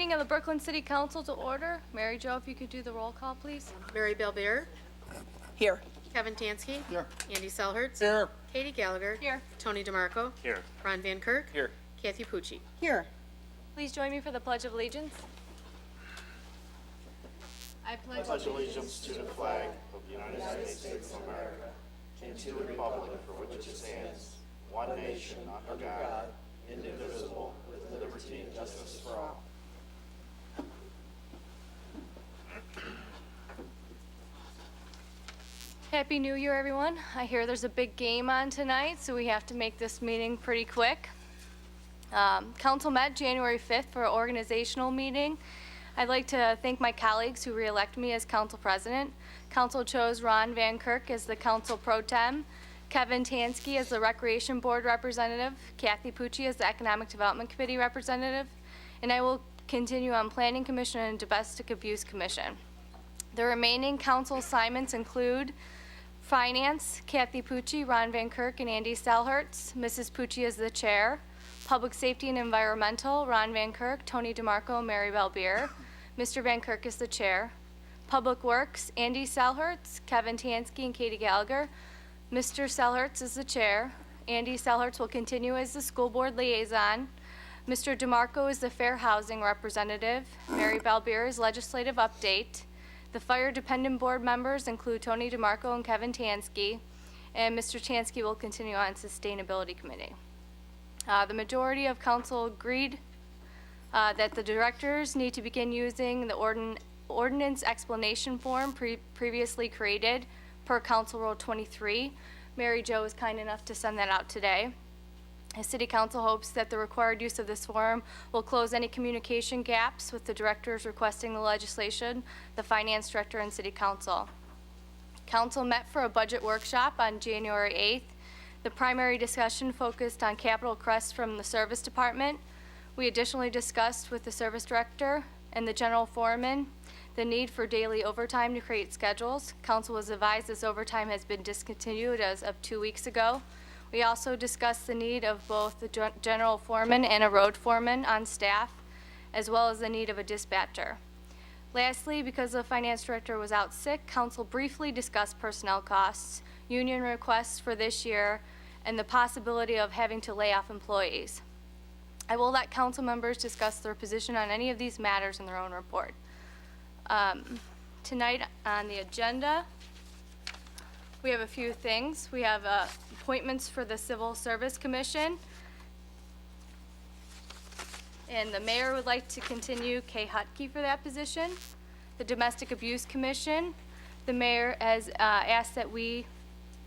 meeting of the Brooklyn City Council to order. Mary Jo, if you could do the roll call, please. Mary Belbeer, Here. Kevin Tansky. Here. Andy Selhertz. Here. Katie Gallagher. Here. Tony DeMarco. Here. Ron Van Kirk. Here. Kathy Pucci. Here. Please join me for the Pledge of Allegiance. I pledge allegiance to the flag of the United States of America and to the republic for which it stands, one nation under God, indivisible, with liberty and justice for all. Happy New Year, everyone. I hear there's a big game on tonight, so we have to make this meeting pretty quick. Council met January 5th for an organizational meeting. I'd like to thank my colleagues who re-elected me as council president. Council chose Ron Van Kirk as the council pro tem, Kevin Tansky as the recreation board representative, Kathy Pucci as the economic development committee representative, and I will continue on planning commission and domestic abuse commission. The remaining council assignments include finance, Kathy Pucci, Ron Van Kirk, and Andy Selhertz. Mrs. Pucci is the chair. Public safety and environmental, Ron Van Kirk, Tony DeMarco, and Mary Belbeer. Mr. Van Kirk is the chair. Public Works, Andy Selhertz, Kevin Tansky, and Katie Gallagher. Mr. Selhertz is the chair. Andy Selhertz will continue as the school board liaison. Mr. DeMarco is the fair housing representative. Mary Belbeer is legislative update. The fire dependent board members include Tony DeMarco and Kevin Tansky, and Mr. Tansky will continue on sustainability committee. The majority of council agreed that the directors need to begin using the ordinance explanation form previously created per Council Rule 23. Mary Jo was kind enough to send that out today. The City Council hopes that the required use of this form will close any communication gaps with the directors requesting the legislation, the Finance Director, and City Council. Council met for a budget workshop on January 8th. The primary discussion focused on capital requests from the Service Department. We additionally discussed with the Service Director and the General Foreman the need for daily overtime to create schedules. Council was advised this overtime has been discontinued as of 2 weeks ago. We also discussed the need of both the General Foreman and a road foreman on staff, as well as the need of a dispatcher. Lastly, because the Finance Director was out sick, Council briefly discussed personnel costs, union requests for this year, and the possibility of having to lay off employees. I will let council members discuss their position on any of these matters in their own report. Tonight on the agenda, we have a few things. We have appointments for the Civil Service Commission. And the mayor would like to continue Kay Hutke for that position. The Domestic Abuse Commission, the mayor has asked that we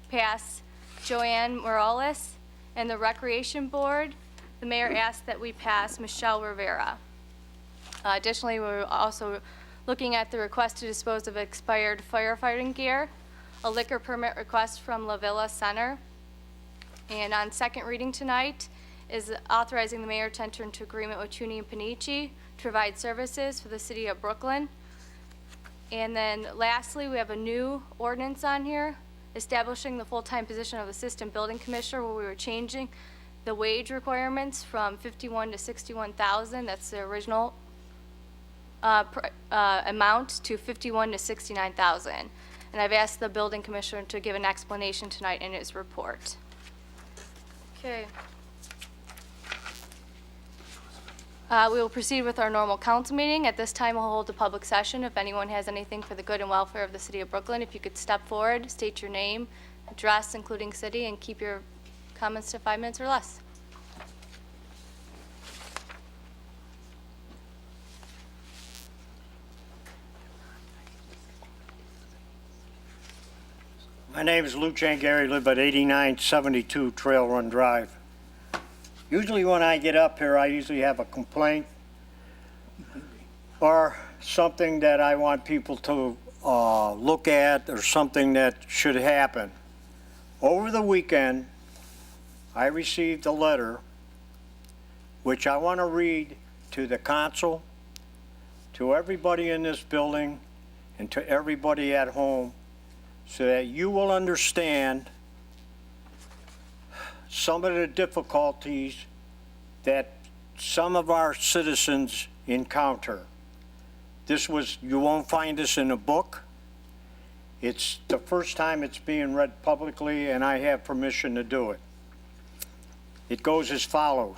pass Joanne Morales. And the Recreation Board, the mayor asked that we pass Michelle Rivera. Additionally, we're also looking at the request to dispose of expired firefighting gear, a liquor permit request from La Villa Center. And on second reading tonight is authorizing the mayor to enter into agreement with Chuni and Panici to provide services for the city of Brooklyn. And then lastly, we have a new ordinance on here establishing the full-time position of Assistant Building Commissioner, where we were changing the wage requirements from 51 to 61,000. That's the original amount to 51 to 69,000. And I've asked the building commissioner to give an explanation tonight in his report. Okay. We will proceed with our normal council meeting. At this time, we'll hold a public session. If anyone has anything for the good and welfare of the city of Brooklyn, if you could step forward, state your name, address, including city, and keep your comments to 5 minutes or less. My name is Lou Gary, live at 8972 Trail Run Drive. Usually when I get up here, I usually have a complaint or something that I want people to look at or something that should happen. Over the weekend, I received a letter which I want to read to the council, to everybody in this building, and to everybody at home, so that you will understand some of the difficulties that some of our citizens encounter. You won't find this in a book. It's the first time it's being read publicly, and I have permission to do it. It goes as follows.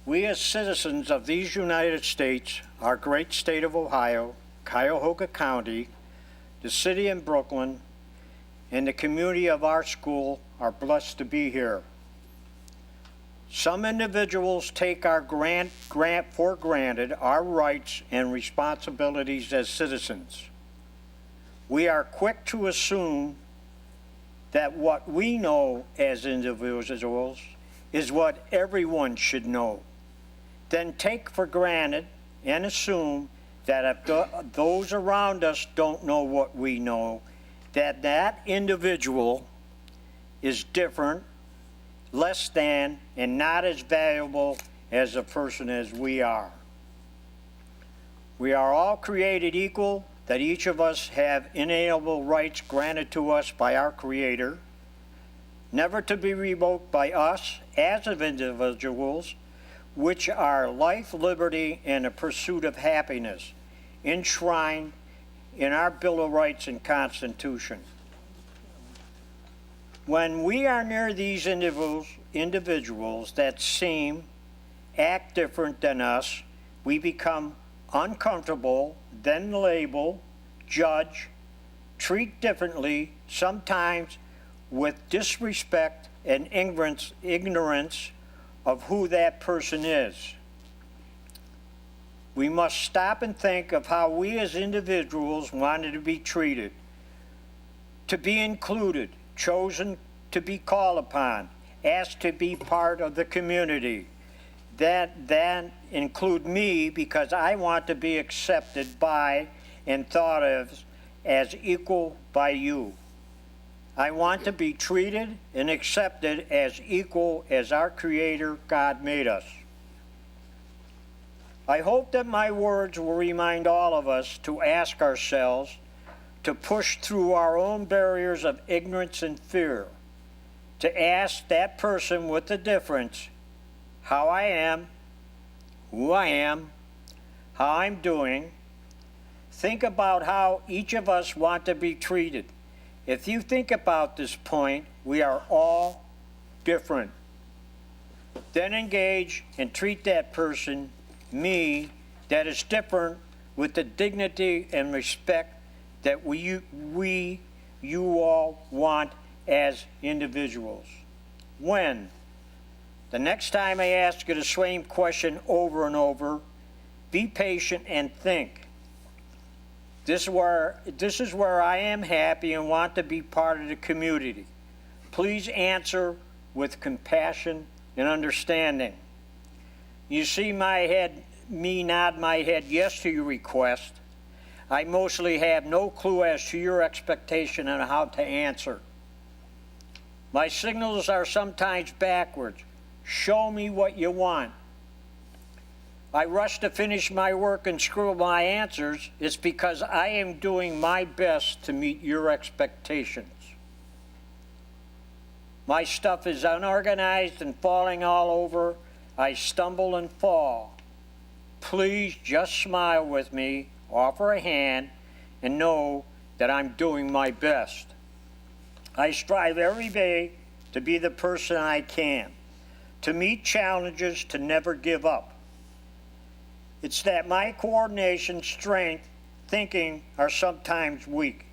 We as citizens of these United States, our great state of Ohio, Cuyahoga County, the city of Brooklyn, and the community of our school are blessed to be here. Some individuals take our for granted our rights and responsibilities as citizens. We are quick to assume that what we know as individuals is what everyone should know. Then take for granted and assume that if those around us don't know what we know, that individual is different, less than, and not as valuable as a person as we are. We are all created equal, that each of us have inalienable rights granted to us by our Creator, never to be revoked by us as of individuals, which are life, liberty, and the pursuit of happiness, enshrined in our Bill of Rights and Constitution. When we are near these individuals that act different than us, we become uncomfortable, then label, judge, treat differently, sometimes with disrespect and ignorance of who that person is. We must stop and think of how we as individuals wanted to be treated, to be included, chosen to be called upon, asked to be part of the community. That include me, because I want to be accepted by and thought of as equal by you. I want to be treated and accepted as equal as our Creator God made us. I hope that my words will remind all of us to ask ourselves to push through our own barriers of ignorance and fear, to ask that person with the difference how I am, who I am, how I'm doing. Think about how each of us want to be treated. If you think about this point, we are all different. Then engage and treat that person, me, that is different with the dignity and respect that you all want as individuals. When? The next time I ask you the same question over and over, be patient and think. This is where I am happy and want to be part of the community. Please answer with compassion and understanding. You see me nod my head yes to your request. I mostly have no clue as to your expectation on how to answer. My signals are sometimes backwards. Show me what you want. I rush to finish my work and scribble my answers. It's because I am doing my best to meet your expectations. My stuff is unorganized and falling all over. I stumble and fall. Please just smile with me, offer a hand, and know that I'm doing my best. I strive every day to be the person I can, to meet challenges, to never give up. It's that my coordination, strength, thinking are sometimes weak.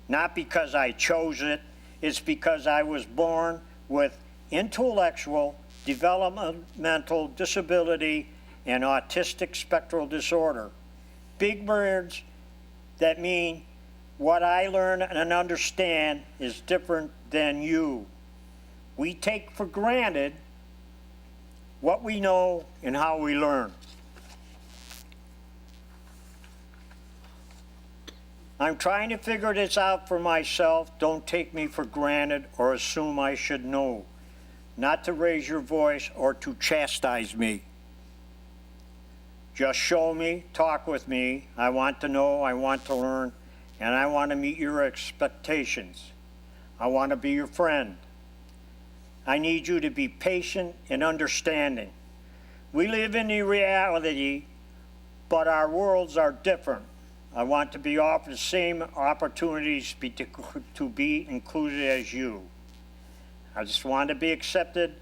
Not because I chose it, it's because I was born with intellectual, developmental disability, and autistic spectral disorder. Big words that mean what I learn and understand is different than you. We take for granted what we know and how we learn. I'm trying to figure this out for myself. Don't take me for granted or assume I should know. Not to raise your voice or to chastise me. Just show me, talk with me. I want to know, I want to learn, and I want to meet your expectations. I want to be your friend. I need you to be patient and understanding. We live in the reality but our worlds are different. I want to be offered the same opportunities to be included as you. I just want to be accepted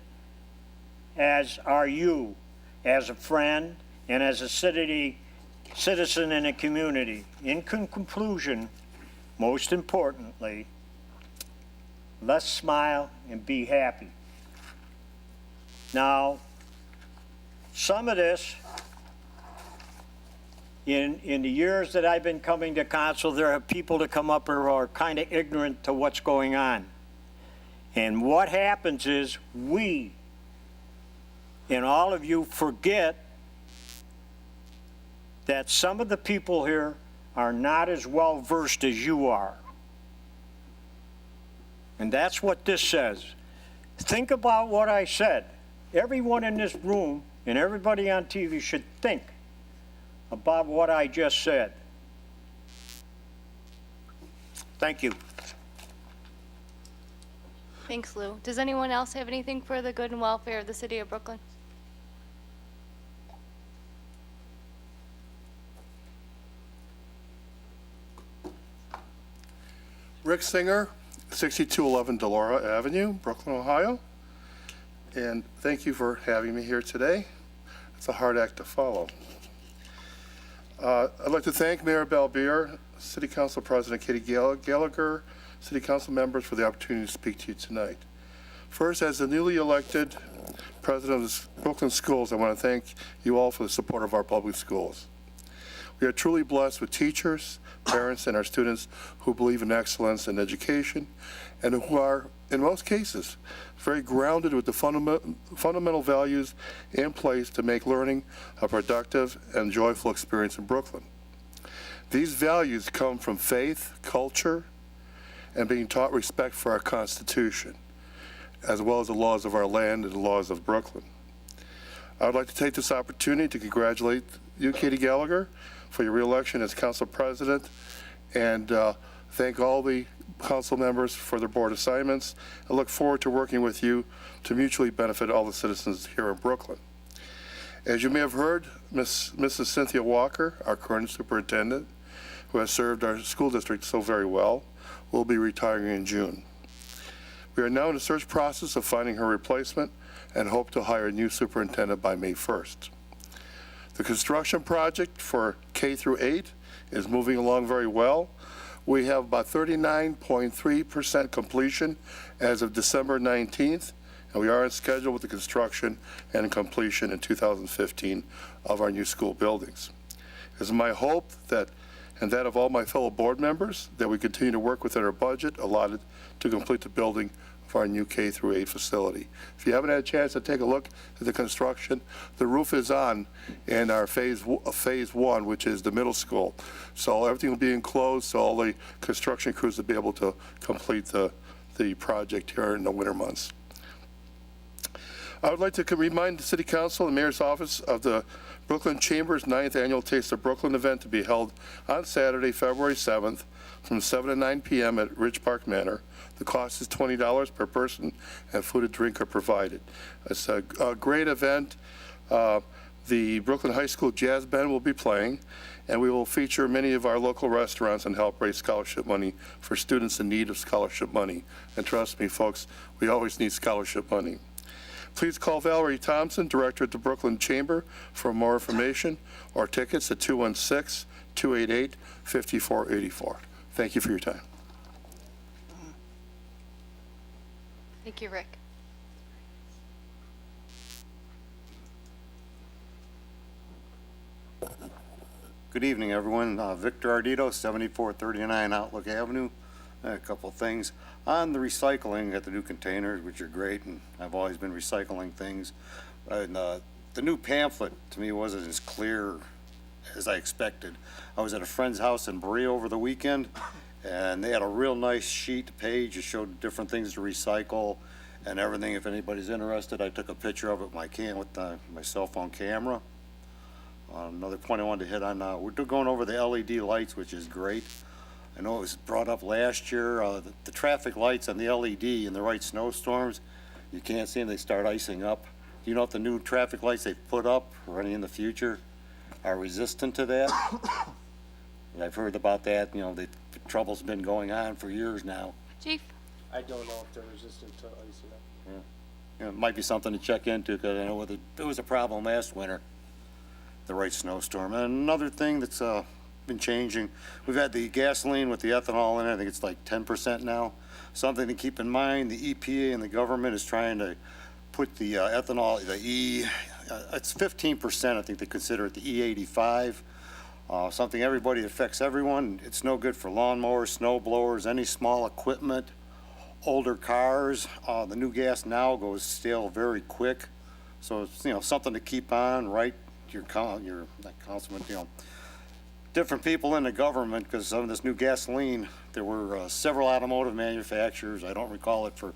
as are you, as a friend and as a citizen in a community. In conclusion, most importantly, let's smile and be happy. Now, some of this, in the years that I've been coming to council, there are people that come up here who are kind of ignorant to what's going on. And what happens is we, and all of you, forget that some of the people here are not as well versed as you are. And that's what this says. Think about what I said. Everyone in this room and everybody on TV should think about what I just said. Thank you. Thanks, Lou. Does anyone else have anything for the good and welfare of the city of Brooklyn? Rick Singer, 6211 Delora Avenue, Brooklyn, Ohio. And thank you for having me here today. It's a hard act to follow. I'd like to thank Mayor Balbier, City Council President Katie Gallagher, City Council members for the opportunity to speak to you tonight. First, as the newly elected President of the Brooklyn Schools, I want to thank you all for the support of our public schools. We are truly blessed with teachers, parents, and our students who believe in excellence in education and who are, in most cases, very grounded with the fundamental values in place to make learning a productive and joyful experience in Brooklyn. These values come from faith, culture, and being taught respect for our Constitution, as well as the laws of our land and the laws of Brooklyn. I would like to take this opportunity to congratulate you, Katie Gallagher, for your reelection as council president, and thank all the council members for their board assignments. I look forward to working with you to mutually benefit all the citizens here in Brooklyn. As you may have heard, Mrs. Cynthia Walker, our current superintendent, who has served our school district so very well, will be retiring in June. We are now in the search process of finding her replacement and hope to hire a new superintendent by May 1st. The construction project for K through 8 is moving along very well. We have about 39.3% completion as of December 19th, and we are on schedule with the construction and completion in 2015 of our new school buildings. It is my hope that, and that of all my fellow board members, that we continue to work within our budget allotted to complete the building of our new K through 8 facility. If you haven't had a chance to take a look at the construction, the roof is on in our phase 1, which is the middle school. So everything will be enclosed, so all the construction crews will be able to complete the project here in the winter months. I would like to remind the City Council and Mayor's Office of the Brooklyn Chamber's 9th Annual Taste of Brooklyn event to be held on Saturday, February 7th from 7 to 9 p.m. at Ridge Park Manor. The cost is $20 per person, and food and drink are provided. It's a great event. The Brooklyn High School Jazz Band will be playing, and we will feature many of our local restaurants and help raise scholarship money for students in need of scholarship money. And trust me, folks, we always need scholarship money. Please call Valerie Thompson, Director at the Brooklyn Chamber, for more information or tickets at 216-288-5484. Thank you for your time. Thank you, Rick. Good evening, everyone. Victor Ardito, 7439 Outlook Avenue. A couple things. On the recycling at the new containers, which are great, and I've always been recycling things. And, the new pamphlet, to me, wasn't as clear as I expected. I was at a friend's house in Berea over the weekend, and they had a real nice sheet page that showed different things to recycle and everything. If anybody's interested, I took a picture of it with my cell phone camera. Another point I wanted to hit on, we're going over the LED lights, which is great. I know it was brought up last year, the traffic lights on the LED in the right snowstorms, you can't see them, they start icing up. Do you know if the new traffic lights they put up or any in the future, are resistant to that. I've heard about that, the trouble's been going on for years now. Chief? I don't know if they're resistant to ice yet. It might be something to check into, because I know there was a problem last winter, the right snowstorm. And another thing that's been changing, we've had the gasoline with the ethanol in it, I think it's like 10% now. Something to keep in mind, the EPA and the government is trying to put the ethanol, it's 15%, I think they consider it the E85. Something everybody affects everyone. It's no good for lawnmowers, snow blowers, any small equipment, older cars. The new gas now goes stale very quick. So it's, something to keep on, right? Not councilman, different people in the government, because some of this new gasoline, there were several automotive manufacturers. I don't recall it for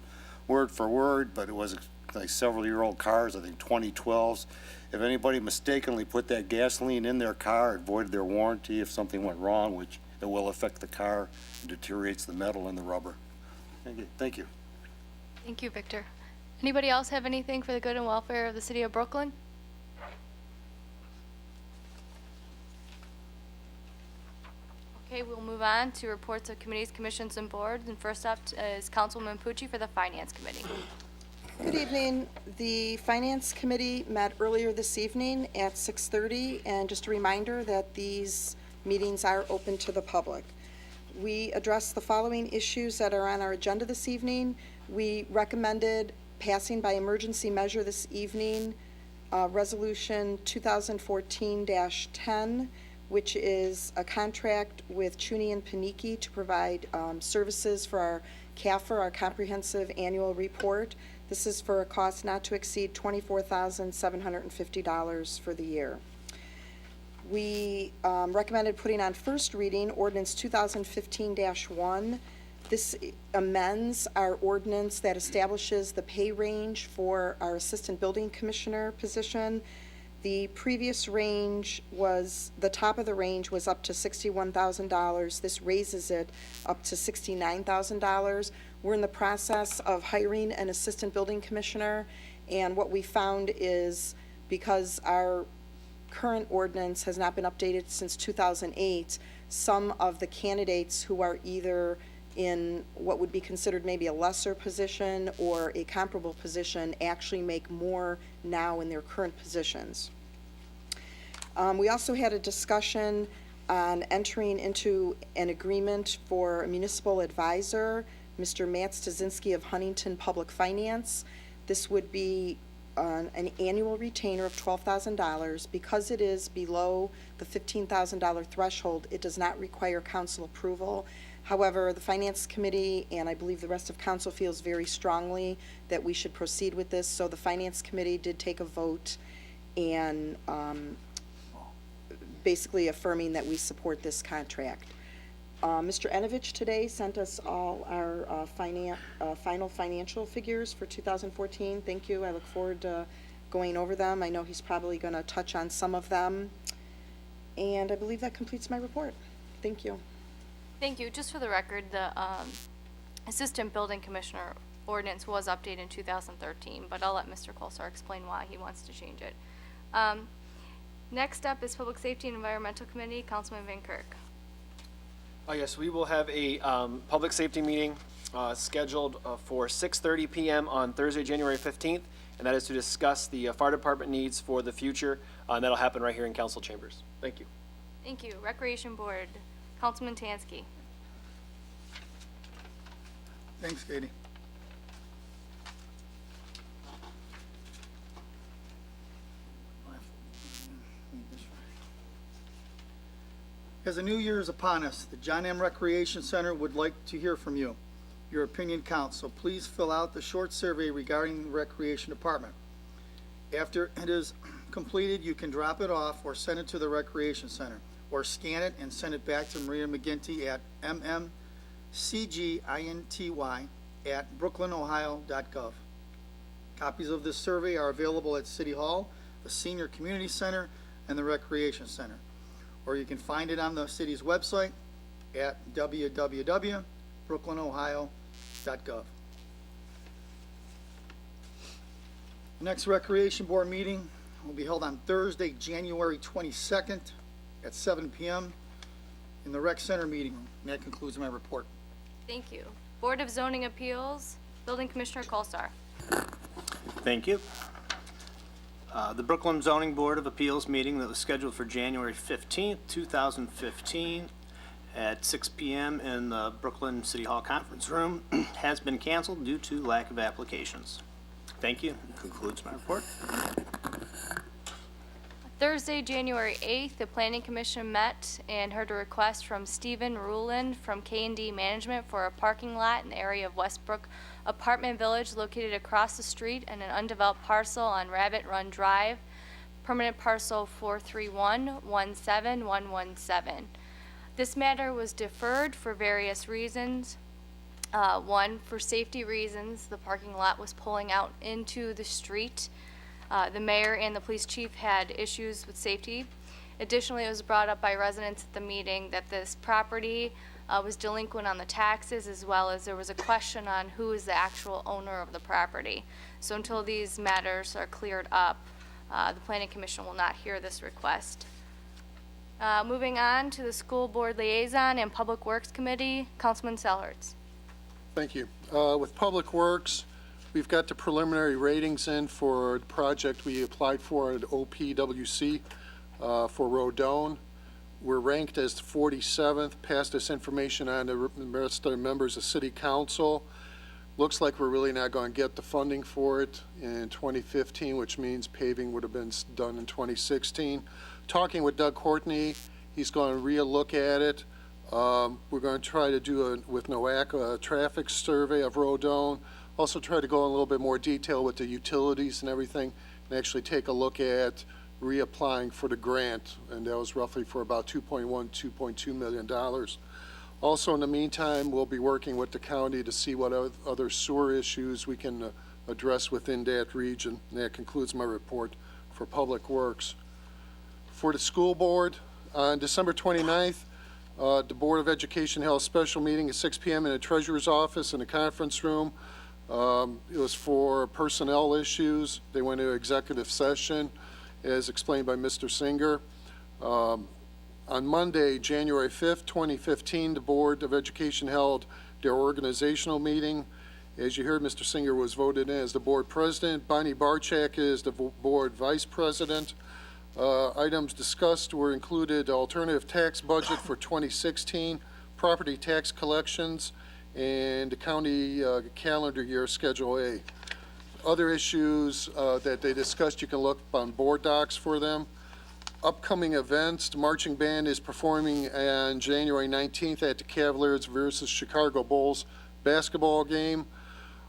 word, but it was like several-year-old cars, I think 2012s. If anybody mistakenly put that gasoline in their car, it voided their warranty if something went wrong, which it will affect the car, it deteriorates the metal and the rubber. Thank you. Thank you, Victor. Anybody else have anything for the good and welfare of the city of Brooklyn? Okay, we'll move on to reports of committees, commissions, and boards. And first up is Councilwoman Pucci for the Finance Committee. Good evening. The Finance Committee met earlier this evening at 6:30, and just a reminder that these meetings are open to the public. We addressed the following issues that are on our agenda this evening. We recommended passing by emergency measure this evening, Resolution 2014-10, which is a contract with Chuney and Paniki to provide services for our CAFR, our Comprehensive Annual Report. This is for a cost not to exceed $24,750 for the year. We recommended putting on first reading ordinance 2015-1. This amends our ordinance that establishes the pay range for our Assistant Building Commissioner position. The previous range was, the top of the range was up to $61,000. This raises it up to $69,000. We're in the process of hiring an Assistant Building Commissioner, and what we found is, because our current ordinance has not been updated since 2008, some of the candidates who are either in what would be considered maybe a lesser position or a comparable position actually make more now in their current positions. We also had a discussion on entering into an agreement for a municipal advisor, Mr. Matt Stasinski of Huntington Public Finance. This would be an annual retainer of $12,000. Because it is below the $15,000 threshold, it does not require council approval. However, the Finance Committee and I believe the rest of council feels very strongly that we should proceed with this. So the Finance Committee did take a vote and basically affirming that we support this contract. Mr. Enovich today sent us all our final financial figures for 2014. Thank you. I look forward to going over them. I know he's probably going to touch on some of them. And I believe that completes my report. Thank you. Thank you. Just for the record, the Assistant Building Commissioner ordinance was updated in 2013, but I'll let Mr. Colsar explain why he wants to change it. Next up is Public Safety and Environmental Committee, Councilman Van Kirk. Yes, we will have a public safety meeting scheduled for 6:30 p.m. on Thursday, January 15th, and that is to discuss the fire department needs for the future, and that'll happen right here in council chambers. Thank you. Thank you. Recreation Board, Councilman Tansky. Thanks, Katie. As the new year is upon us, the John M. Recreation Center would like to hear from you. Your opinion counts, so please fill out the short survey regarding the Recreation Department. After it is completed, you can drop it off or send it to the Recreation Center, or scan it and send it back to Maria McGinty at mmcginty@brooklynohio.gov. Copies of this survey are available at City Hall, the Senior Community Center, and the Recreation Center. Or you can find it on the city's website at www.brooklynohio.gov. Next Recreation Board meeting will be held on Thursday, January 22nd at 7 p.m. in the Rec Center meeting room. And that concludes my report. Thank you. Board of Zoning Appeals, Building Commissioner Colstar. Thank you. The Brooklyn Zoning Board of Appeals meeting that was scheduled for January 15th, 2015 at 6 p.m. in the Brooklyn City Hall Conference Room has been canceled due to lack of applications. Thank you. Concludes my report. Thursday, January 8th, the Planning Commission met and heard a request from Stephen Rulin from K&D Management for a parking lot in the area of Westbrook Apartment Village located across the street in an undeveloped parcel on Rabbit Run Drive, permanent parcel 431-17117. This matter was deferred for various reasons. One, for safety reasons, the parking lot was pulling out into the street. The mayor and the police chief had issues with safety. Additionally, it was brought up by residents at the meeting that this property was delinquent on the taxes, as well as there was a question on who is the actual owner of the property. So until these matters are cleared up, the Planning Commission will not hear this request. Moving on to the School Board Liaison and Public Works Committee, Councilman Selhertz. Thank you. With Public Works, we've got the preliminary ratings in for the project we applied for at OPWC for Rodone. We're ranked as 47th, passed this information on to the rest of the members of City Council. Looks like we're really not going to get the funding for it in 2015, which means paving would have been done in 2016. Talking with Doug Courtney, he's going to re-look at it. We're going to try to do, with NOAC, a traffic survey of Rodone. Also try to go in a little bit more detail with the utilities and everything, and actually take a look at reapplying for the grant, and that was roughly for about $2.2 million. Also, in the meantime, we'll be working with the county to see what other sewer issues we can address within that region. And that concludes my report for Public Works. For the school board, on December 29th, the Board of Education held a special meeting at 6 p.m. in the treasurer's office in the conference room. It was for personnel issues. They went to executive session, as explained by Mr. Singer. On Monday, January 5th, 2015, the Board of Education held their organizational meeting. As you heard, Mr. Singer was voted in as the board president. Bonnie Barchak is the board vice president. Items discussed were included alternative tax budget for 2016, property tax collections, and the county calendar year Schedule A. Other issues that they discussed, you can look on board docs for them. Upcoming events, the marching band is performing on January 19th at the Cavaliers versus Chicago Bulls basketball game.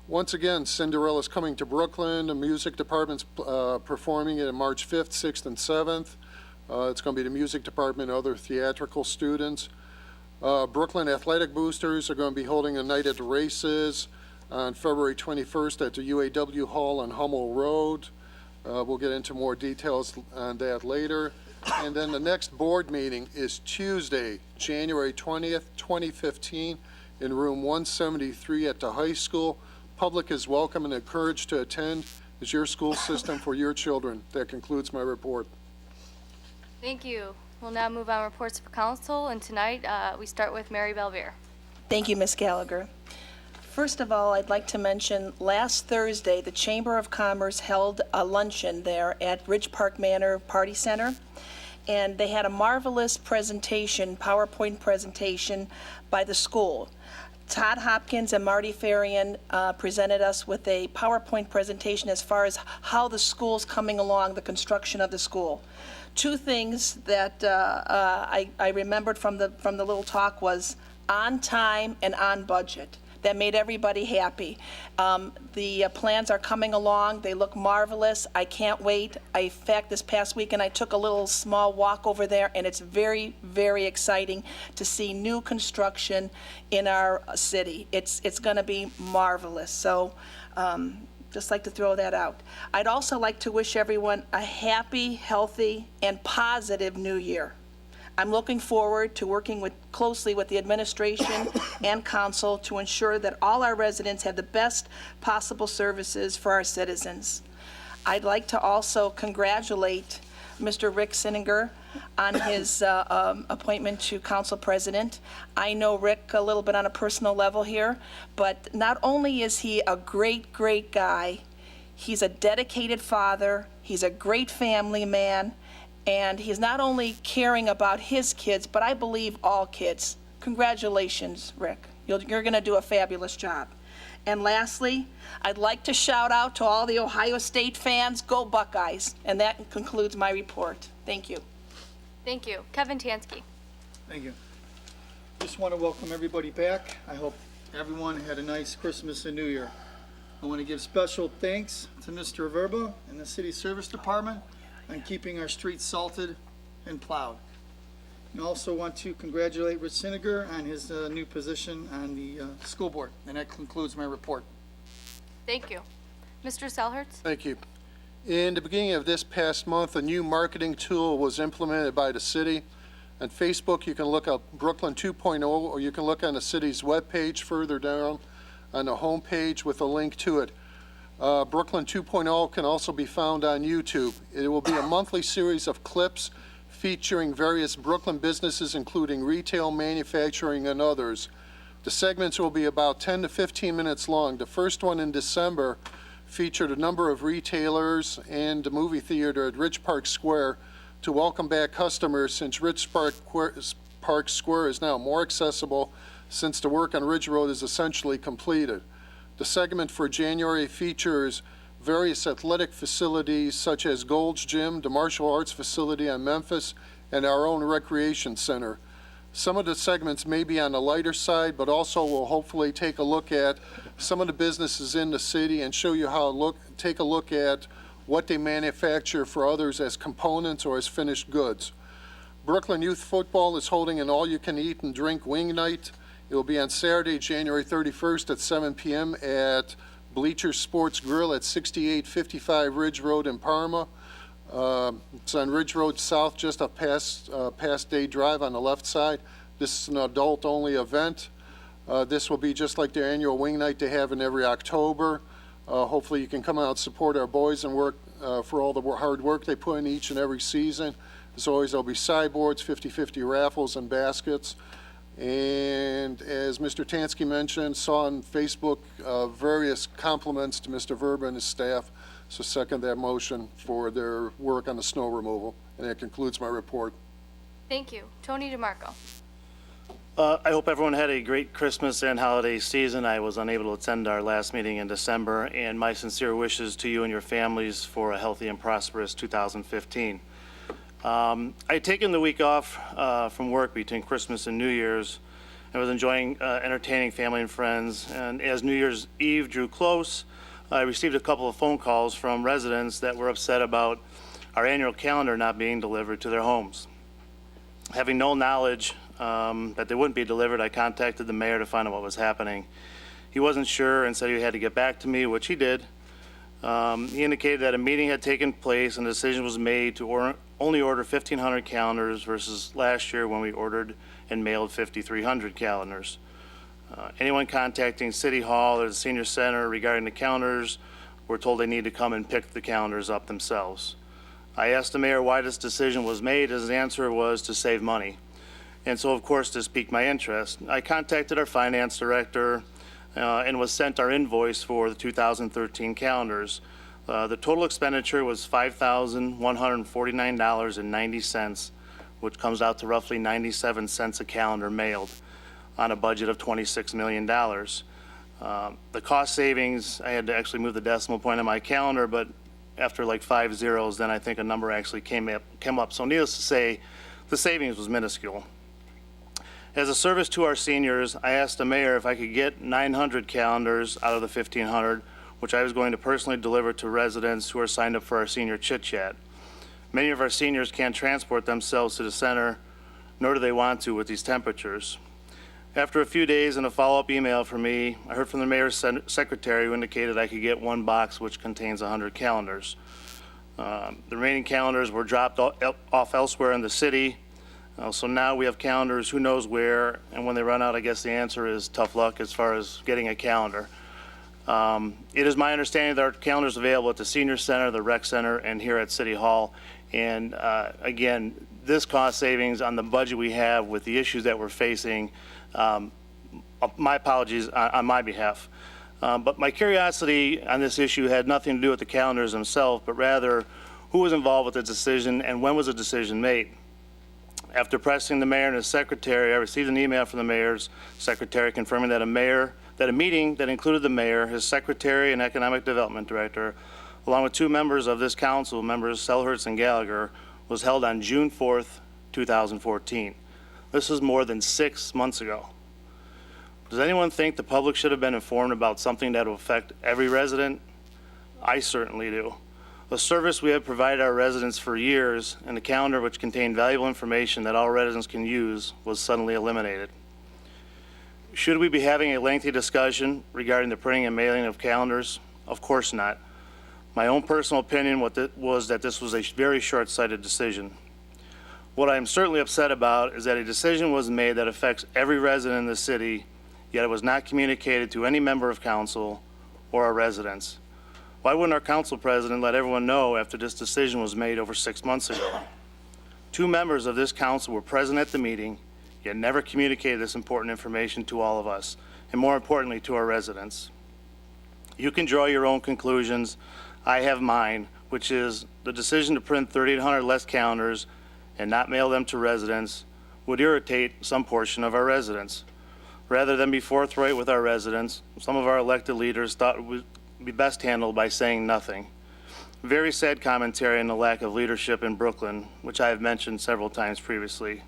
Once again, Cinderella's coming to Brooklyn. The music department's performing it on March 5th, 6th, and 7th. It's going to be the music department and other theatrical students. Brooklyn Athletic Boosters are going to be holding a night at the races on February 21st at the UAW Hall on Hummel Road. We'll get into more details on that later. And then the next board meeting is Tuesday, January 20th, 2015, in room 173 at the high school. Public is welcome and encouraged to attend. Is your school system for your children? That concludes my report. Thank you. We'll now move on reports for council, and tonight we start with Mary Belvier. Thank you, Ms. Gallagher. First of all, I'd like to mention last Thursday, the Chamber of Commerce held a luncheon there at Ridge Park Manor Party Center, and they had a marvelous presentation, PowerPoint presentation by the school. Todd Hopkins and Marty Farian presented us with a PowerPoint presentation as far as how the school's coming along, the construction of the school. Two things that I remembered from the little talk was on time and on budget. That made everybody happy. The plans are coming along. They look marvelous. I can't wait. In fact, this past weekend, I took a little small walk over there, and it's very, very exciting to see new construction in our city. It's going to be marvelous. So just like to throw that out. I'd also like to wish everyone a happy, healthy, and positive new year. I'm looking forward to working closely with the administration and council to ensure that all our residents have the best possible services for our citizens. I'd like to also congratulate Mr. Rick Sinninger on his appointment to council president. I know Rick a little bit on a personal level here, but not only is he a great, great guy, he's a dedicated father, he's a great family man, and he's not only caring about his kids, but I believe all kids. Congratulations, Rick. You're going to do a fabulous job. And lastly, I'd like to shout out to all the Ohio State fans, go Buckeyes. And that concludes my report. Thank you. Thank you. Kevin Tansky. Thank you. Just want to welcome everybody back. I hope everyone had a nice Christmas and New Year. I want to give special thanks to Mr. Verba and the City Service Department on keeping our streets salted and plowed. And also want to congratulate Rich Sinninger on his new position on the school board. And that concludes my report. Thank you. Mr. Selhertz. Thank you. In the beginning of this past month, a new marketing tool was implemented by the city. On Facebook, you can look up Brooklyn 2.0, or you can look on the city's webpage further down on the homepage with a link to it. Brooklyn 2.0 can also be found on YouTube. It will be a monthly series of clips featuring various Brooklyn businesses, including retail, manufacturing, and others. The segments will be about 10 to 15 minutes long. The first one in December featured a number of retailers and the movie theater at Ridge Park Square to welcome back customers, since Ridge Park Square is now more accessible since the work on Ridge Road is essentially completed. The segment for January features various athletic facilities such as Gold's Gym, the martial arts facility on Memphis, and our own recreation center. Some of the segments may be on the lighter side, but also will hopefully take a look at some of the businesses in the city and show you how take a look at what they manufacture for others as components or as finished goods. Brooklyn Youth Football is holding an all-you-can-eat and drink wing night. It will be on Saturday, January 31st at 7 p.m. at Bleacher Sports Grill at 6855 Ridge Road in Parma. It's on Ridge Road South, just a past day drive on the left side. This is an adult-only event. This will be just like their annual wing night they have in every October. Hopefully you can come out and support our boys and work for all the hard work they put in each and every season. As always, there'll be sideboards, 50-50 raffles, and baskets. And as Mr. Tansky mentioned, saw on Facebook various compliments to Mr. Verba and his staff. So second that motion for their work on the snow removal. And that concludes my report. Thank you. Tony DeMarco. I hope everyone had a great Christmas and holiday season. I was unable to attend our last meeting in December, and my sincere wishes to you and your families for a healthy and prosperous 2015. I had taken the week off from work between Christmas and New Year's. I was enjoying entertaining family and friends, and as New Year's Eve drew close, I received a couple of phone calls from residents that were upset about our annual calendar not being delivered to their homes. Having no knowledge that they wouldn't be delivered, I contacted the mayor to find out what was happening. He wasn't sure and said he had to get back to me, which he did. He indicated that a meeting had taken place and a decision was made to only order 1,500 calendars versus last year when we ordered and mailed 5,300 calendars. Anyone contacting City Hall or the Senior Center regarding the calendars were told they need to come and pick the calendars up themselves. I asked the mayor why this decision was made. His answer was to save money. And so, of course, this piqued my interest. I contacted our finance director and was sent our invoice for the 2013 calendars. The total expenditure was $5,149.90, which comes out to roughly 97 cents a calendar mailed on a budget of $26 million. The cost savings, I had to actually move the decimal point on my calendar, but after like 5 zeros, then I think a number actually came up. So needless to say, the savings was minuscule. As a service to our seniors, I asked the mayor if I could get 900 calendars out of the 1,500, which I was going to personally deliver to residents who are signed up for our senior chit chat. Many of our seniors can't transport themselves to the center, nor do they want to with these temperatures. After a few days and a follow-up email from me, I heard from the mayor's secretary who indicated I could get one box which contains 100 calendars. The remaining calendars were dropped off elsewhere in the city. So now we have calendars who knows where, and when they run out, I guess the answer is tough luck as far as getting a calendar. It is my understanding that our calendar is available at the Senior Center, the Rec Center, and here at City Hall. And again, this cost savings on the budget we have with the issues that we're facing, my apologies on my behalf. But my curiosity on this issue had nothing to do with the calendars themselves, but rather who was involved with the decision and when was the decision made. After pressing the mayor and his secretary, I received an email from the mayor's secretary confirming that a meeting that included the mayor, his secretary, and economic development director, along with 2 members of this council, members Selhertz and Gallagher, was held on June 4th, 2014. This was more than 6 months ago. Does anyone think the public should have been informed about something that will affect every resident? I certainly do. A service we have provided our residents for years, and a calendar which contained valuable information that all residents can use, was suddenly eliminated. Should we be having a lengthy discussion regarding the printing and mailing of calendars? Of course not. My own personal opinion was that this was a very short-sighted decision. What I am certainly upset about is that a decision was made that affects every resident in the city, yet it was not communicated to any member of council or our residents. Why wouldn't our council president let everyone know after this decision was made over 6 months ago? 2 members of this council were present at the meeting, yet never communicated this important information to all of us, and more importantly, to our residents. You can draw your own conclusions. I have mine, which is the decision to print 3,800 less calendars and not mail them to residents would irritate some portion of our residents. Rather than be forthright with our residents, some of our elected leaders thought it would be best handled by saying nothing. Very sad commentary on the lack of leadership in Brooklyn, which I have mentioned several times previously.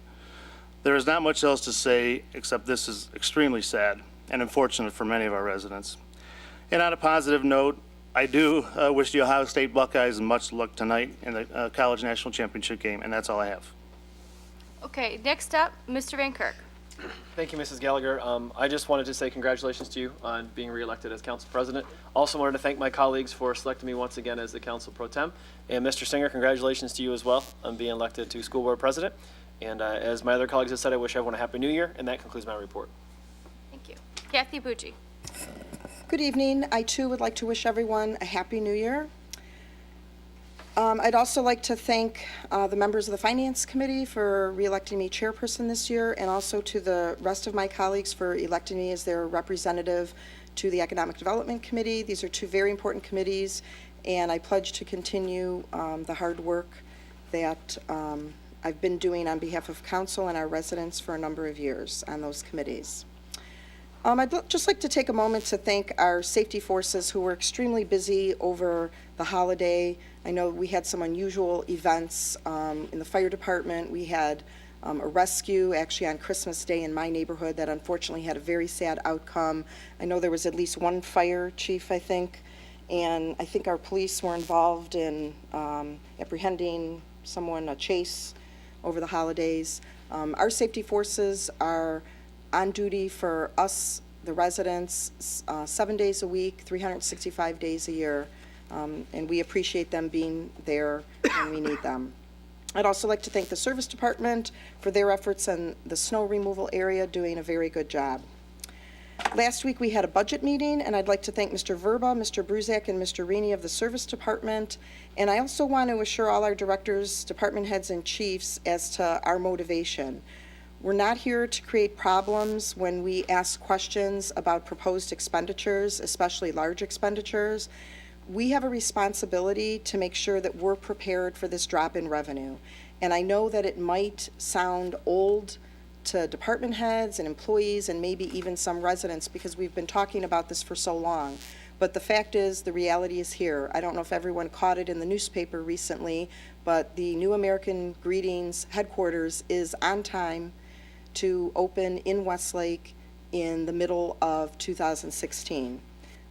There is not much else to say except this is extremely sad and unfortunate for many of our residents. And on a positive note, I do wish the Ohio State Buckeyes much luck tonight in the College National Championship game, and that's all I have. Okay, next up, Mr. Van Kirk. Thank you, Mrs. Gallagher. I just wanted to say congratulations to you on being reelected as council president. Also wanted to thank my colleagues for selecting me once again as the council pro tem. And Mr. Singer, congratulations to you as well on being elected to school board president. And as my other colleagues have said, I wish everyone a happy new year, and that concludes my report. Thank you. Kathy Pucci. Good evening. I too would like to wish everyone a happy new year. I'd also like to thank the members of the Finance Committee for re-electing me chairperson this year, and also to the rest of my colleagues for electing me as their representative to the Economic Development Committee. These are 2 very important committees, and I pledge to continue the hard work that I've been doing on behalf of council and our residents for a number of years on those committees. I'd just like to take a moment to thank our safety forces who were extremely busy over the holiday. I know we had some unusual events in the fire department. We had a rescue actually on Christmas Day in my neighborhood that unfortunately had a very sad outcome. I know there was at least 1 fire chief, I think, and I think our police were involved in apprehending someone, a chase over the holidays. Our safety forces are on duty for us, the residents, 7 days a week, 365 days a year, and we appreciate them being there when we need them. I'd also like to thank the service department for their efforts in the snow removal area, doing a very good job. Last week we had a budget meeting, and I'd like to thank Mr. Verba, Mr. Bruzak, and Mr. Reaney of the service department. And I also want to assure all our directors, department heads, and chiefs as to our motivation. We're not here to create problems when we ask questions about proposed expenditures, especially large expenditures. We have a responsibility to make sure that we're prepared for this drop in revenue. And I know that it might sound old to department heads and employees and maybe even some residents because we've been talking about this for so long. But the fact is, the reality is here. I don't know if everyone caught it in the newspaper recently, but the New American Greetings headquarters is on time to open in Westlake in the middle of 2016.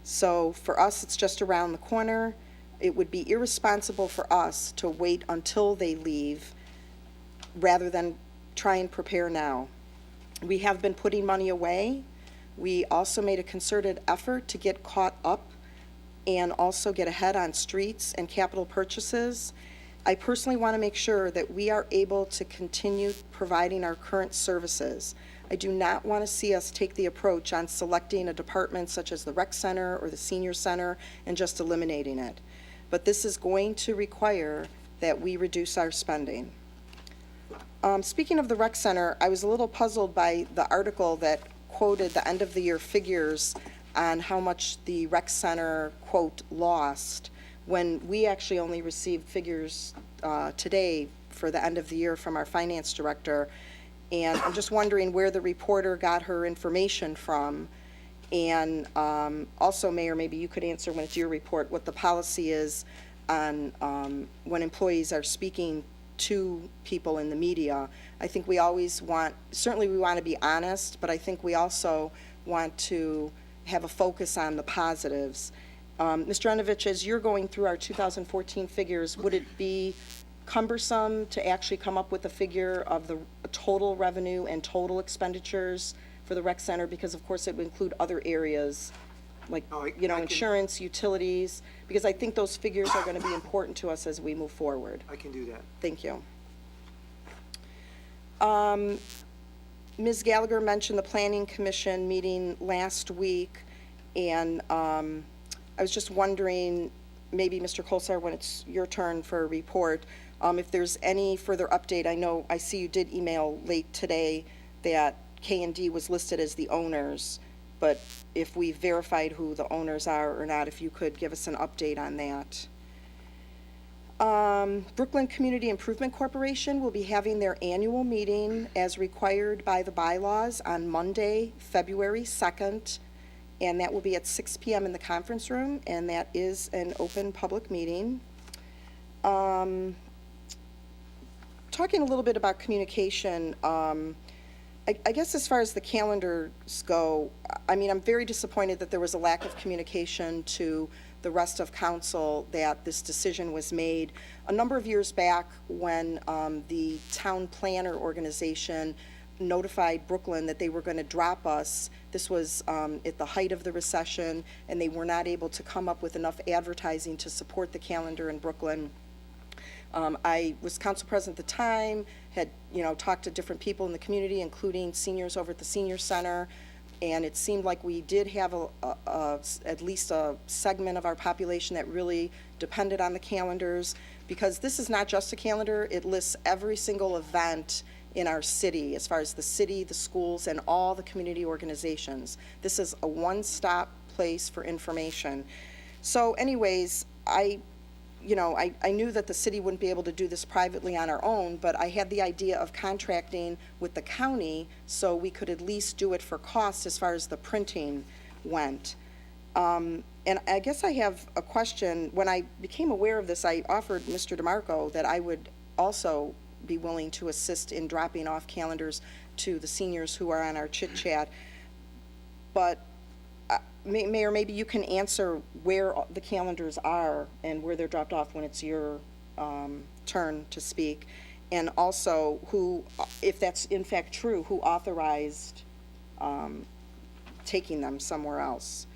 So for us, it's just around the corner. It would be irresponsible for us to wait until they leave rather than try and prepare now. We have been putting money away. We also made a concerted effort to get caught up and also get ahead on streets and capital purchases. I personally want to make sure that we are able to continue providing our current services. I do not want to see us take the approach on selecting a department such as the rec center or the senior center and just eliminating it. But this is going to require that we reduce our spending. Speaking of the rec center, I was a little puzzled by the article that quoted the end of the year figures on how much the rec center, quote, lost, when we actually only received figures today for the end of the year from our finance director. And I'm just wondering where the reporter got her information from. And also, Mayor, maybe you could answer when it's your report, what the policy is on when employees are speaking to people in the media. I think we always want, certainly we want to be honest, but I think we also want to have a focus on the positives. Mr. Enovich, as you're going through our 2014 figures, would it be cumbersome to actually come up with a figure of the total revenue and total expenditures for the rec center? Because of course it would include other areas like, insurance, utilities, because I think those figures are going to be important to us as we move forward. I can do that. Thank you. Ms. Gallagher mentioned the Planning Commission meeting last week, and I was just wondering, maybe Mr. Kolsar, when it's your turn for a report, if there's any further update. I see you did email late today that K&D was listed as the owners, but if we verified who the owners are or not, if you could give us an update on that. Brooklyn Community Improvement Corporation will be having their annual meeting as required by the bylaws on Monday, February 2nd, and that will be at 6 p.m. in the conference room, and that is an open public meeting. Talking a little bit about communication, I guess as far as the calendars go, I'm very disappointed that there was a lack of communication to the rest of council that this decision was made. A number of years back when the town planner organization notified Brooklyn that they were going to drop us, this was at the height of the recession, and they were not able to come up with enough advertising to support the calendar in Brooklyn. I was council president at the time, had talked to different people in the community, including seniors over at the senior center, and it seemed like we did have at least a segment of our population that really depended on the calendars, because this is not just a calendar, it lists every single event in our city, as far as the city, the schools, and all the community organizations. This is a one-stop place for information. So anyways, I knew that the city wouldn't be able to do this privately on our own, but I had the idea of contracting with the county so we could at least do it for cost as far as the printing went. And I guess I have a question. When I became aware of this, I offered Mr. DeMarco that I would also be willing to assist in dropping off calendars to the seniors who are on our chit chat. But Mayor, maybe you can answer where the calendars are and where they're dropped off when it's your turn to speak. And also who, if that's in fact true, who authorized taking them somewhere else.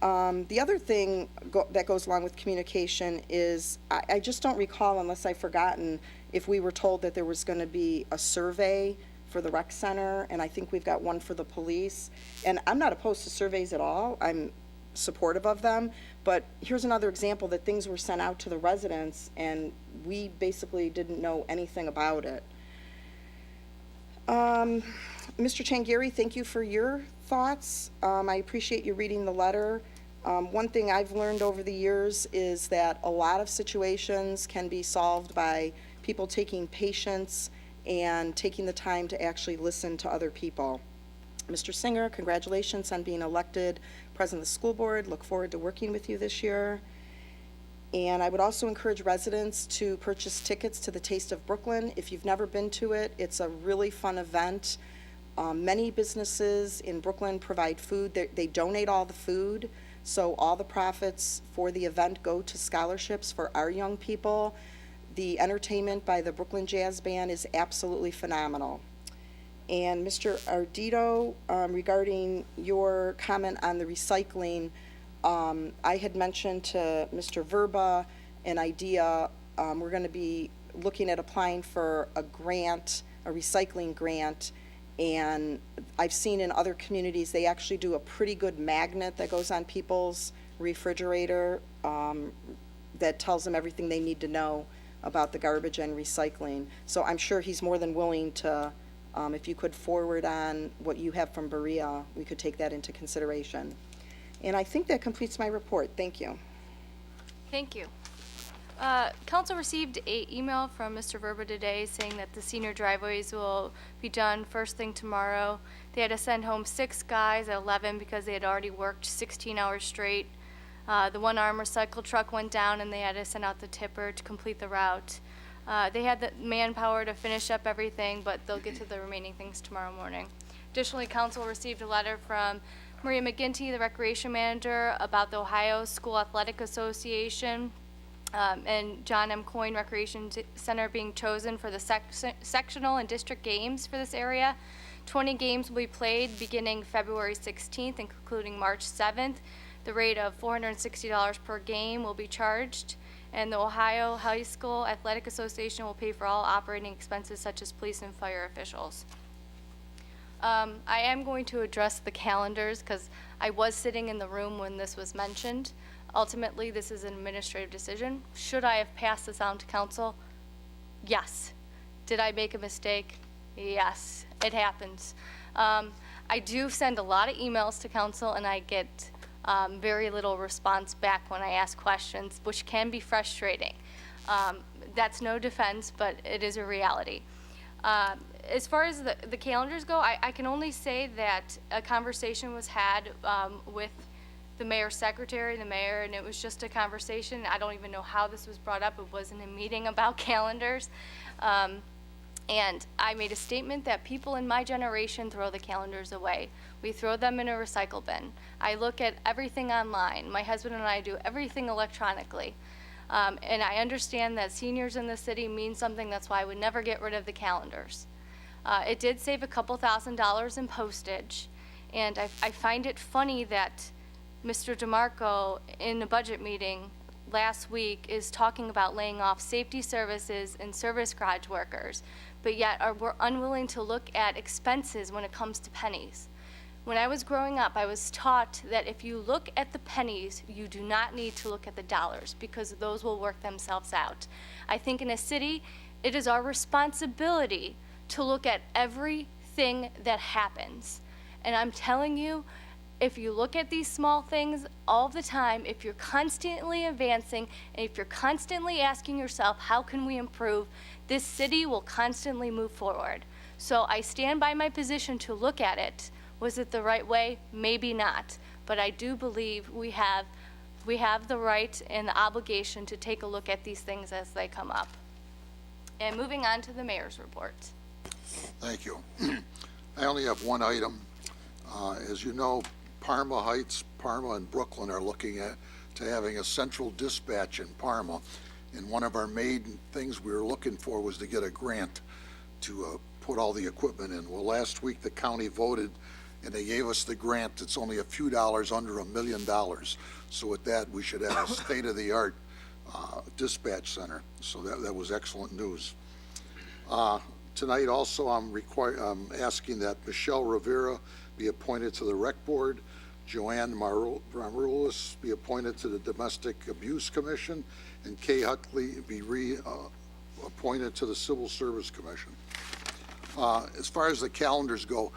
The other thing that goes along with communication is I just don't recall, unless I've forgotten, if we were told that there was going to be a survey for the rec center, and I think we've got one for the police. And I'm not opposed to surveys at all. I'm supportive of them. But here's another example that things were sent out to the residents, and we basically didn't know anything about it. Mr. Changari, thank you for your thoughts. I appreciate you reading the letter. One thing I've learned over the years is that a lot of situations can be solved by people taking patience and taking the time to actually listen to other people. Mr. Singer, congratulations on being elected president of the school board. Look forward to working with you this year. And I would also encourage residents to purchase tickets to the Taste of Brooklyn. If you've never been to it, it's a really fun event. Many businesses in Brooklyn provide food. They donate all the food, so all the profits for the event go to scholarships for our young people. The entertainment by the Brooklyn Jazz Band is absolutely phenomenal. And Mr. Ardito, regarding your comment on the recycling, I had mentioned to Mr. Verba an idea. We're going to be looking at applying for a grant, a recycling grant, And I've seen in other communities, they actually do a pretty good magnet that goes on people's refrigerator that tells them everything they need to know about the garbage and recycling. So I'm sure he's more than willing to, if you could forward on what you have from Berea, we could take that into consideration. And I think that completes my report. Thank you. Thank you. Council received an email from Mr. Verba today saying that the senior driveways will be done first thing tomorrow. They had to send home 6 guys at 11 because they had already worked 16 hours straight. The one arm recycle truck went down and they had to send out the tipper to complete the route. They had the manpower to finish up everything, but they'll get to the remaining things tomorrow morning. Additionally, council received a letter from Maria McGinty, the recreation manager, about the Ohio School Athletic Association and John M. Coyne Recreation Center being chosen for the sectional and district games for this area. 20 games will be played beginning February 16th and concluding March 7th. The rate of $460 per game will be charged, and the Ohio High School Athletic Association will pay for all operating expenses such as police and fire officials. I am going to address the calendars because I was sitting in the room when this was mentioned. Ultimately, this is an administrative decision. Should I have passed this on to council? Yes. Did I make a mistake? Yes, it happens. I do send a lot of emails to council and I get very little response back when I ask questions, which can be frustrating. That's no defense, but it is a reality. As far as the calendars go, I can only say that a conversation was had with the mayor's secretary, the mayor, and it was just a conversation. I don't even know how this was brought up. It wasn't a meeting about calendars. And I made a statement that people in my generation throw the calendars away. We throw them in a recycle bin. I look at everything online. My husband and I do everything electronically. And I understand that seniors in the city mean something. That's why I would never get rid of the calendars. It did save a couple $1,000s in postage. And I find it funny that Mr. DeMarco, in a budget meeting last week, is talking about laying off safety services and service garage workers, but yet we're unwilling to look at expenses when it comes to pennies. When I was growing up, I was taught that if you look at the pennies, you do not need to look at the dollars because those will work themselves out. I think in a city, it is our responsibility to look at everything that happens. And I'm telling you, if you look at these small things all the time, if you're constantly advancing, and if you're constantly asking yourself, how can we improve, this city will constantly move forward. So I stand by my position to look at it. Was it the right way? Maybe not. But I do believe we have the right and the obligation to take a look at these things as they come up. And moving on to the mayor's report. Thank you. I only have one item. As you know, Parma Heights, Parma, and Brooklyn are looking at having a central dispatch in Parma. And one of our main things we were looking for was to get a grant to put all the equipment in. Well, last week the county voted and they gave us the grant. It's only a few dollars under $1 million. So with that, we should have a state-of-the-art dispatch center. So that was excellent news. Tonight also I'm asking that Michelle Rivera be appointed to the Rec Board, Joanne Maroulis be appointed to the Domestic Abuse Commission, and Kay Huckley be appointed to the Civil Service Commission. As far as the calendars go,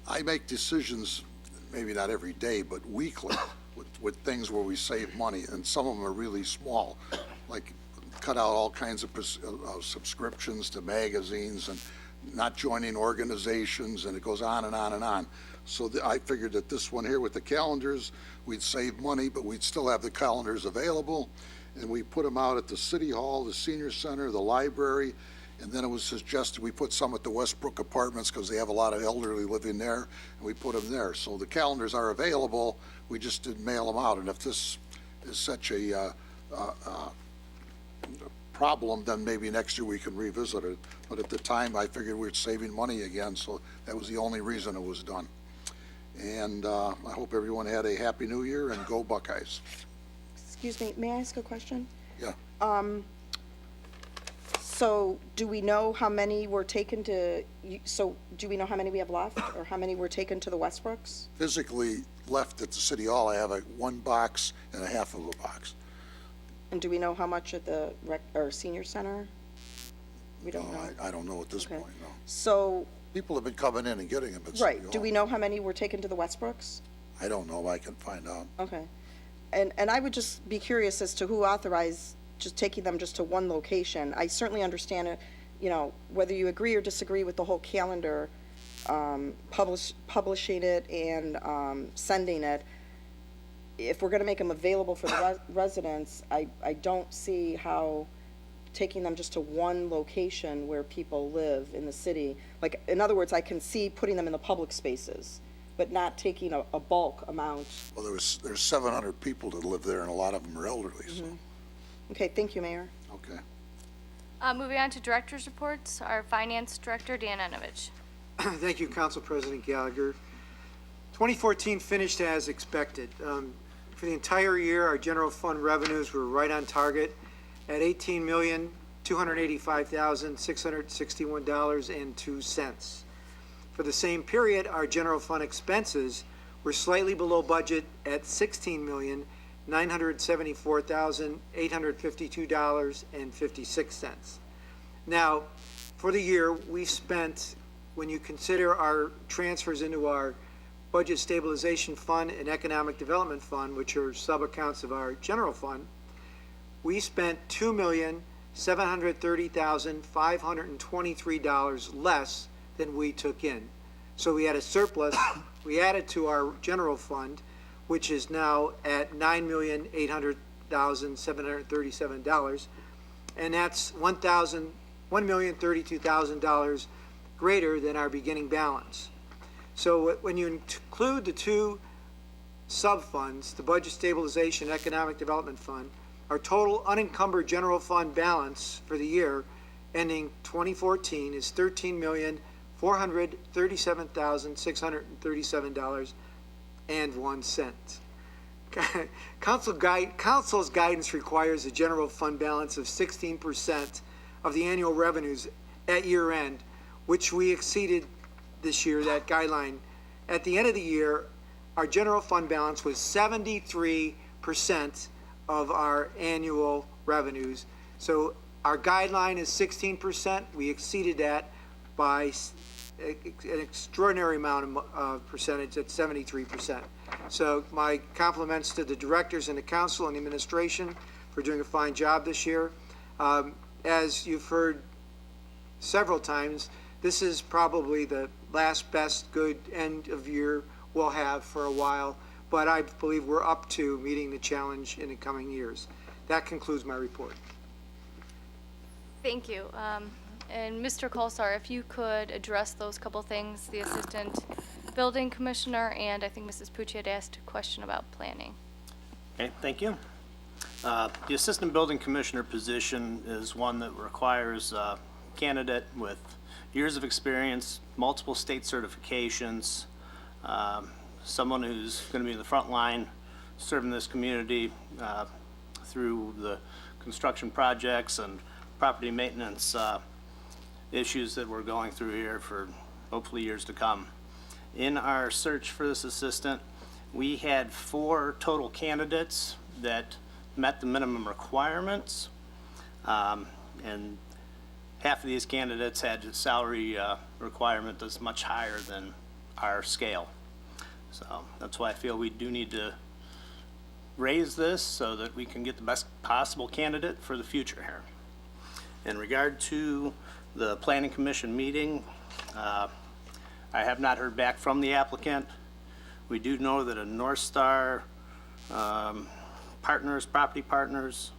I make decisions, maybe not every day, but weekly, with things where we save money, and some of them are really small, like cut out all kinds of subscriptions to magazines and not joining organizations, and it goes on and on and on. So I figured that this one here with the calendars, we'd save money, but we'd still have the calendars available. And we put them out at the City Hall, the Senior Center, the library, and then it was suggested we put some at the Westbrook Apartments because they have a lot of elderly living there, and we put them there. So the calendars are available, we just didn't mail them out. And if this is such a problem, then maybe next year we can revisit it. But at the time, I figured we were saving money again, so that was the only reason it was done. And I hope everyone had a Happy New Year, and go Buckeyes. Excuse me, may I ask a question? Yeah. So do we know how many were taken to, so do we know how many we have left, or how many were taken to the Westbrooks? Physically left at the city hall, I have one box and a half of a box. And do we know how much at the senior center? We don't know. I don't know at this Okay. point, no. So, People have been coming in and getting them at City right, Hall. do we know how many were taken to the Westbrooks? I don't know, I can find out. Okay. And I would just be curious as to who authorized just taking them just to one location. I certainly understand it, you know, whether you agree or disagree with the whole calendar, publishing it and sending it. If we're gonna make them available for the residents, I don't see how taking them just to one location where people live in the city, like, in other words, I can see putting them in the public spaces, but not taking a bulk amount. Well, there's 700 people that live there, and a lot of them are elderly, so, Okay, thank you, Mayor. okay. Moving on to director's reports, our finance director, Dan Enovich. Thank you, Council President Gallagher. 2014 finished as expected. For the entire year, our general fund revenues were right on target at $18,285,661.02. For the same period, our general fund expenses were slightly below budget at $16,974,852.56. Now, for the year, we spent, when you consider our transfers into our Budget Stabilization Fund and Economic Development Fund, which are sub-accounts of our general fund, we spent $2,730,523 less than we took in. So we had a surplus we added to our general fund, which is now at $9,800,737, and that's $1,032,000 greater than our beginning balance. So when you include the two sub-funds, the Budget Stabilization Economic Development Fund, our total unencumbered general fund balance for the year ending 2014 is $13,437,637.01. Council's guidance requires a general fund balance of 16% of the annual revenues at year end, which we exceeded this year, that guideline. At the end of the year, our general fund balance was 73% of our annual revenues. So our guideline is 16%. We exceeded that by an extraordinary amount of percentage at 73%. So my compliments to the directors and the council and the administration for doing a fine job this year. As you've heard several times, this is probably the last best good end of year we'll have for a while, but I believe we're up to meeting the challenge in the coming years. That concludes my report. Thank you. And Mr. Colsar, if you could address those couple things, the Assistant Building Commissioner, and I think Mrs. Pucci had asked a question about planning. Okay, thank you. The Assistant Building Commissioner position is one that requires a candidate with years of experience, multiple state certifications, someone who's going to be in the front line serving this community through the construction projects and property maintenance issues that we're going through here for hopefully years to come. In our search for this assistant, we had 4 total candidates that met the minimum requirements, and half of these candidates had a salary requirement that's much higher than our scale. So that's why I feel we do need to raise this so that we can get the best possible candidate for the future here. In regard to the Planning Commission meeting, I have not heard back from the applicant. We do know that a North Star Property Partners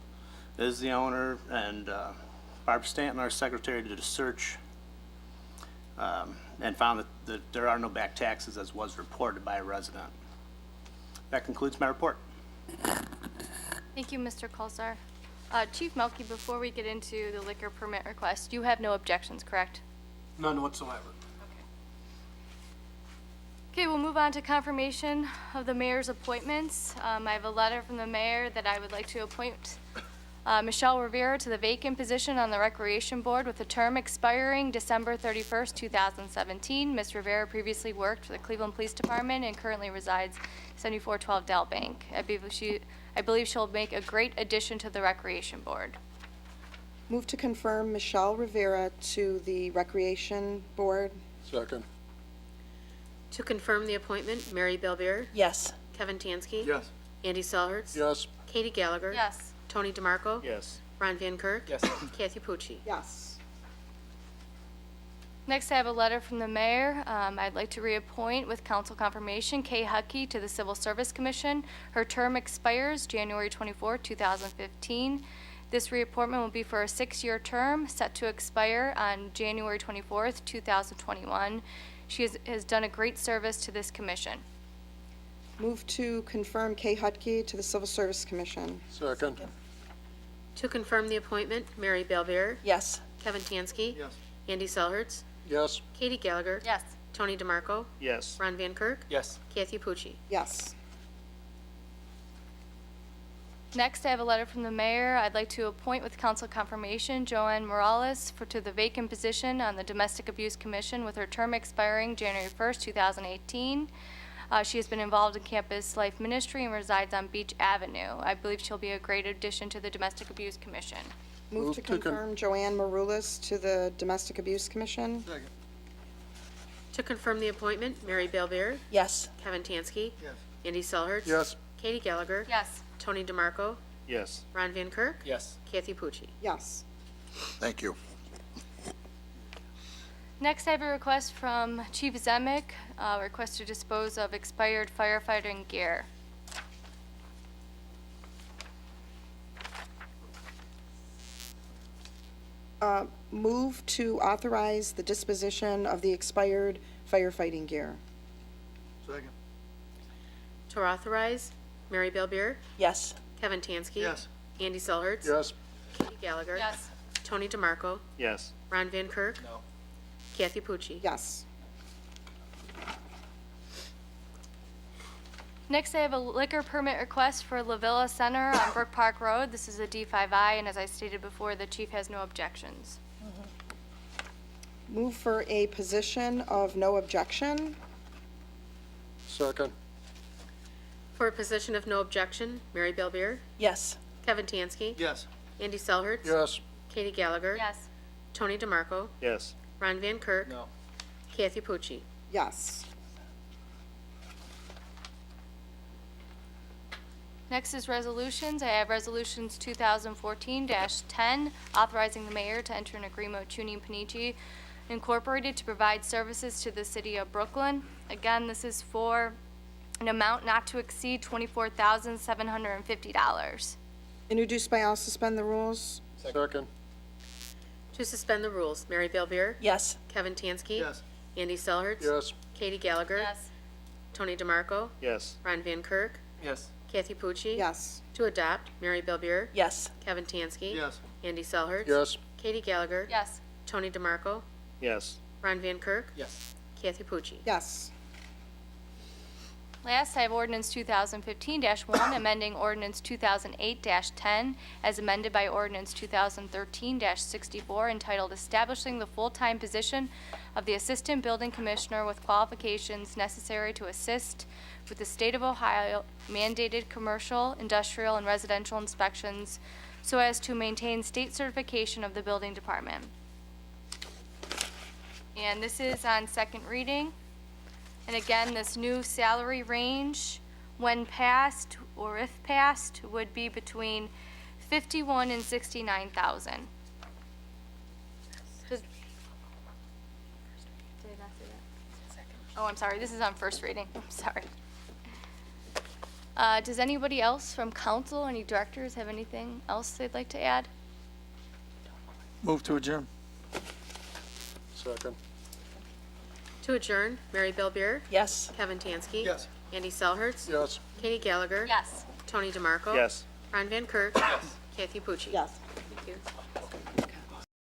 is the owner, and Barb Stanton, our secretary, did a search and found that there are no back taxes as was reported by a resident. That concludes my report. Thank you, Mr. Colsar. Chief Melky, before we get into the liquor permit request, you have no objections, correct? None whatsoever. Okay, we'll move on to confirmation of the mayor's appointments. I have a letter from the mayor that I would like to appoint Michelle Rivera to the vacant position on the Recreation Board with a term expiring December 31st, 2017. Ms. Rivera previously worked for the Cleveland Police Department and currently resides 7412 Dell Bank. I believe she'll make a great addition to the Recreation Board. Move to confirm Michelle Rivera to the Recreation Board. Second. To confirm the appointment, Mary Bellbeer, Yes. Kevin Tansky. Yes. Andy Selhertz. Yes. Katie Gallagher. Yes. Tony DeMarco. Yes. Ron Van Kirk. Yes. Kathy Pucci. Yes. Next, I have a letter from the mayor. I'd like to reappoint with council confirmation Kay Huckey to the Civil Service Commission. Her term expires January 24, 2015. This reappointment will be for a 6-year term set to expire on January 24th, 2021. She has done a great service to this commission. Move to confirm Kay Hutke to the Civil Service Commission. Second. To confirm the appointment, Mary Bellbeer, Yes. Kevin Tansky. Yes. Andy Selhertz. Yes. Katie Gallagher. Yes. Tony DeMarco. Yes. Ron Van Kirk. Yes. Kathy Pucci. Yes. Next, I have a letter from the mayor. I'd like to appoint with council confirmation Joanne Morales to the vacant position on the Domestic Abuse Commission with her term expiring January 1st, 2018. She has been involved in campus life ministry and resides on Beach Avenue. I believe she'll be a great addition to the Domestic Abuse Commission. Move to confirm Joanne Maroulis to the Domestic Abuse Commission. Second. To confirm the appointment, Mary Bellbeer, Yes. Kevin Tansky. Yes. Andy Selhertz. Yes. Katie Gallagher. Yes. Tony DeMarco. Yes. Ron Van Kirk. Yes. Kathy Pucci. Yes. Thank you. Next, I have a request from Chief Zemek, request to dispose of expired firefighting gear. Move to authorize the disposition of the expired firefighting gear. Second. To authorize, Mary Bellbeer, Yes. Kevin Tansky. Yes. Andy Selhertz. Yes. Katie Gallagher. Yes. Tony DeMarco. Yes. Ron Van Kirk. No. Kathy Pucci. Yes. Next, I have a liquor permit request for La Villa Center on Brook Park Road. This is a D5I, and as I stated before, the chief has no objections. Move for a position of no objection. Second. For a position of no objection, Mary Bellbeer, Yes. Kevin Tansky. Yes. Andy Selhertz. Yes. Katie Gallagher. Yes. Tony DeMarco. Yes. Ron Van Kirk. No. Kathy Pucci. Yes. Next is resolutions. I have resolutions 2014-10, authorizing the mayor to enter an agreement with Chuni Panici Incorporated to provide services to the city of Brooklyn. Again, this is for an amount not to exceed $24,750. Introduced by all, suspend the rules. Second. To suspend the rules, Mary Bellbeer, Yes. Kevin Tansky. Yes. Andy Selhertz. Yes. Katie Gallagher. Yes. Tony DeMarco. Yes. Ron Van Kirk. Yes. Kathy Pucci. Yes. To adopt, Mary Bellbeer, Yes. Kevin Tansky. Yes. Andy Selhertz. Yes. Katie Gallagher. Yes. Tony DeMarco. Yes. Ron Van Kirk. Yes. Kathy Pucci. Yes. Last, I have ordinance 2015-1, amending ordinance 2008-10, as amended by ordinance 2013-64, entitled Establishing the Full-Time Position of the Assistant Building Commissioner with qualifications necessary to assist with the State of Ohio mandated commercial, industrial, and residential inspections so as to maintain state certification of the building department. And this is on second reading. And again, this new salary range, when passed or if passed, would be between 51 and 69,000. Did I not say that? Oh, I'm sorry, this is on first reading, I'm sorry. Does anybody else from council, any directors, have anything else they'd like to add? Move to adjourn. Second. To adjourn, Mary Bellbeer, Yes. Kevin Tansky. Yes. Andy Selhertz. Yes. Katie Gallagher. Yes. Tony DeMarco. Yes. Ron Van Kirk. Yes. Kathy Pucci. Yes. Thank you.